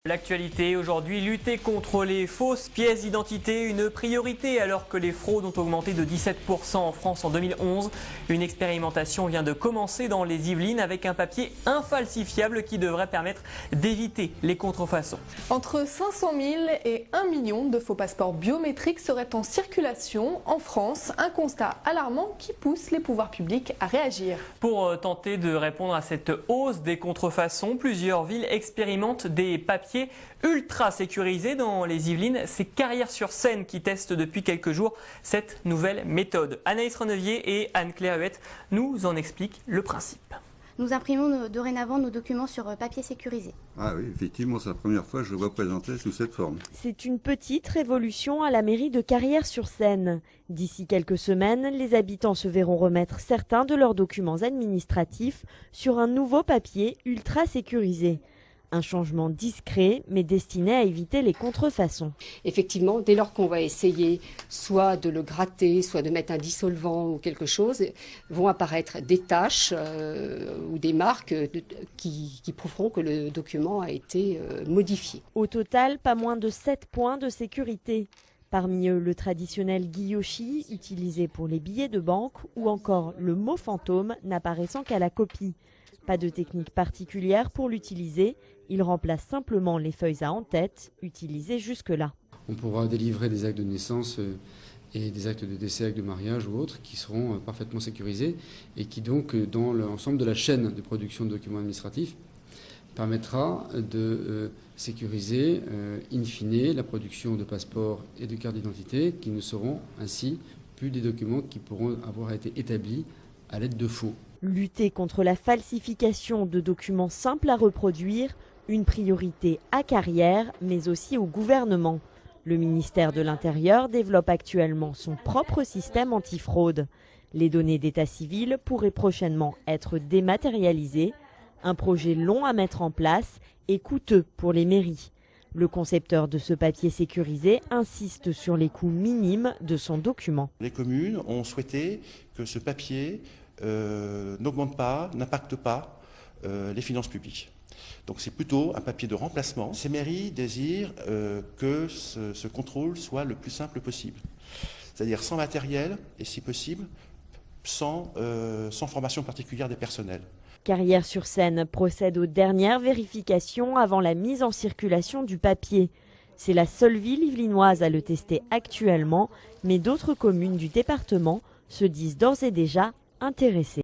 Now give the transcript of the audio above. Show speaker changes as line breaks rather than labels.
L'actualité aujourd'hui, lutter contre les fausses pièces d'identité, une priorité alors que les fraudes ont augmenté de 17% en France en 2011. Une expérimentation vient de commencer dans les Yvelines avec un papier infalsifiable qui devrait permettre d'éviter les contrefaçons.
Entre 500 000 et 1 million de faux passeports biométriques seraient en circulation en France. Un constat alarmant qui pousse les pouvoirs publics à réagir.
Pour tenter de répondre à cette hausse des contrefaçons, plusieurs villes expérimentent des papiers ultra sécurisés dans les Yvelines. C'est Carrières-sur-Seine qui teste depuis quelques jours cette nouvelle méthode. Anaïs Renevier et Anne-Claire Huette nous en expliquent le principe.
Nous imprimons dorénavant nos documents sur papier sécurisé.
Ah oui, effectivement, c'est la première fois que je le vois présenté sous cette forme.
C'est une petite révolution à la mairie de Carrières-sur-Seine. D'ici quelques semaines, les habitants se verront remettre certains de leurs documents administratifs sur un nouveau papier ultra sécurisé. Un changement discret, mais destiné à éviter les contrefaçons.
Effectivement, dès lors qu'on va essayer soit de le gratter, soit de mettre un dissolvant ou quelque chose, vont apparaître des taches ou des marques qui prouveront que le document a été modifié.
Au total, pas moins de 7 points de sécurité. Parmi eux, le traditionnel guillochi, utilisé pour les billets de banque, ou encore le mot fantôme, n'apparaissant qu'à la copie. Pas de technique particulière pour l'utiliser, il remplace simplement les feuilles à en-tête utilisées jusque-là.
On pourra délivrer des actes de naissance et des actes de décès, actes de mariage ou autres qui seront parfaitement sécurisés et qui donc, dans l'ensemble de la chaîne de production de documents administratifs, permettra de sécuriser in fine la production de passeports et de cartes d'identité qui ne seront ainsi plus des documents qui pourront avoir été établis à l'aide de faux.
Lutter contre la falsification de documents simples à reproduire, une priorité à Carrières, mais aussi au gouvernement. Le ministère de l'Intérieur développe actuellement son propre système antifraude. Les données d'état civil pourraient prochainement être dématérialisées, un projet long à mettre en place et coûteux pour les mairies. Le concepteur de ce papier sécurisé insiste sur les coûts minimes de son document.
Les communes ont souhaité que ce papier n'augmente pas, n'impacte pas les finances publiques. Donc c'est plutôt un papier de remplacement. Ces mairies désirent que ce contrôle soit le plus simple possible. C'est-à-dire sans matériel et si possible, sans formation particulière des personnels.
Carrières-sur-Seine procède aux dernières vérifications avant la mise en circulation du papier. C'est la seule ville yvelinoise à le tester actuellement, mais d'autres communes du département se disent d'ores et déjà intéressées.